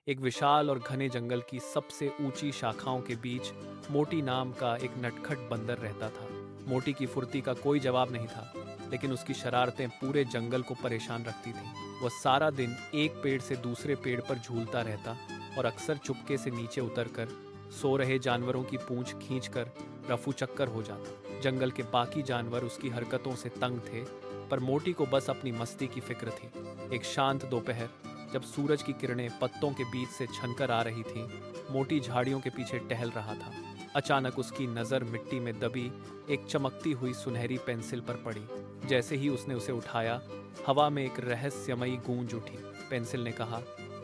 एक विशाल और घने जंगल की सबसे ऊंची शाखाओं के बीच मोटी नाम का एक नटखट बंदर रहता था। मोटी की फुर्ती का कोई जवाब नहीं था, लेकिन उसकी शरारतें पूरे जंगल को परेशान रखती थीं। वह सारा दिन एक पेड़ से दूसरे पेड़ पर झूलता रहता और अक्सर चुपके से नीचे उतरकर सो रहे जानवरों की पूंछ खींचकर रफू चक्कर हो जाता। जंगल के बाकी जानवर उसकी हरकतों से तंग थे, पर मोटी को बस अपनी मस्ती की फिक्र थी। एक शांत दोपहर, जब सूरज की किरणें पत्तों के बीच से छनकर आ रही थीं, मोटी झाड़ियों के पीछे टहल रहा था। अचानक उसकी नज़र मिट्टी में दबी एक चमकती हुई सुनहरी पेंसिल पर पड़ी। जैसे ही उसने उसे उठाया, हवा में एक रहस्यमयी गूंज उठी। पेंसिल ने कहा,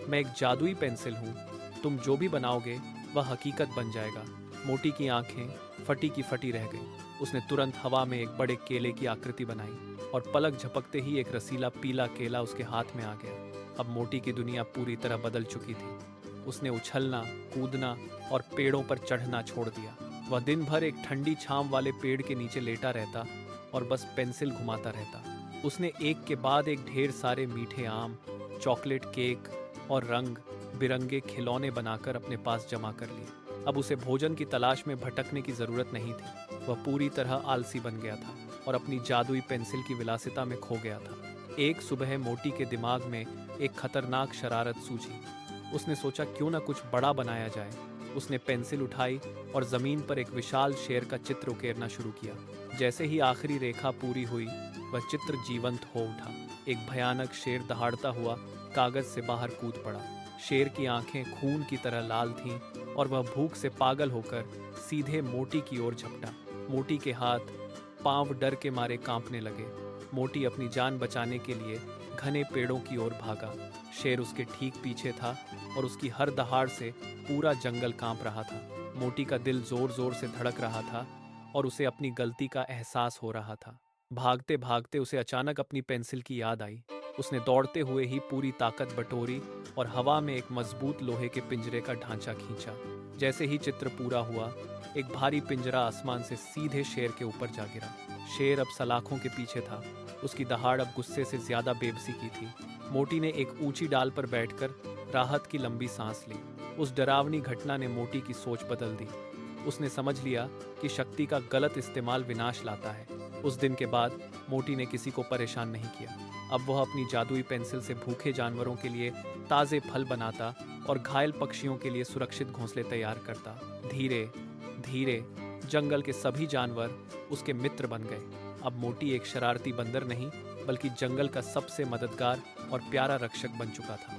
मैं एक जादुई पेंसिल हूँ, तुम जो भी बनाओगे वह हकीकत बन जाएगा। मोटी की आंखें फटी की फटी रह गईं। उसने तुरंत हवा में एक बड़े केले की आकृति बनाई और पलक झपकते ही एक रसीला पीला केला उसके हाथ में आ गया। अब मोटी की दुनिया पूरी तरह बदल चुकी थी। उसने उछलना, कूदना और पेड़ों पर चढ़ना छोड़ दिया। वह दिन भर एक ठंडी छांव वाले पेड़ के नीचे लेटा रहता और बस पेंसिल घुमाता रहता। उसने एक के बाद एक ढेर सारे मीठे आम, चॉकलेट केक और रंग बिरंगे खिलौने बनाकर अपने पास जमा कर लिए। अब उसे भोजन की तलाश में भटकने की जरूरत नहीं थी। वह पूरी तरह आलसी बन गया था और अपनी जादुई पेंसिल की विलासिता में खो गया था। एक सुबह मोटी के दिमाग में एक खतरनाक शरारत सूझी। उसने सोचा, क्यों ना कुछ बड़ा बनाया जाए। उसने पेंसिल उठाई और जमीन पर एक विशाल शेर का चित्र उकेरना शुरू किया। जैसे ही आखिरी रेखा पूरी हुई, वह चित्र जीवंत हो उठा। एक भयानक शेर दहाड़ता हुआ कागज से बाहर कूद पड़ा। शेर की आंखें खून की तरह लाल थीं और वह भूख से पागल होकर सीधे मोटी की ओर झपटा। मोटी के हाथ पांव डर के मारे कांपने लगे। मोटी अपनी जान बचाने के लिए घने पेड़ों की ओर भागा। शेर उसके ठीक पीछे था और उसकी हर दहाड़ से पूरा जंगल कांप रहा था। मोटी का दिल जोर जोर से धड़क रहा था और उसे अपनी गलती का एहसास हो रहा था। भागते भागते उसे अचानक अपनी पेंसिल की याद आई। उसने दौड़ते हुए ही पूरी ताकत बटोरी और हवा में एक मजबूत लोहे के पिंजरे का ढांचा खींचा। जैसे ही चित्र पूरा हुआ, एक भारी पिंजरा आसमान से सीधे शेर के ऊपर जा गिरा। शेर अब सलाखों के पीछे था। उसकी दहाड़ अब गुस्से से ज्यादा बेबसी की थी। मोटी ने एक ऊंची डाल पर बैठकर राहत की लंबी सांस ली। उस डरावनी घटना ने मोटी की सोच बदल दी। उसने समझ लिया कि शक्ति का गलत इस्तेमाल विनाश लाता है। उस दिन के बाद मोटी ने किसी को परेशान नहीं किया। अब वह अपनी जादुई पेंसिल से भूखे जानवरों के लिए ताजे फल बनाता और घायल पक्षियों के लिए सुरक्षित घोंसले तैयार करता। धीरे धीरे जंगल के सभी जानवर उसके मित्र बन गए। अब मोटी एक शरारती बंदर नहीं, बल्कि जंगल का सबसे मददगार और प्यारा रक्षक बन चुका था।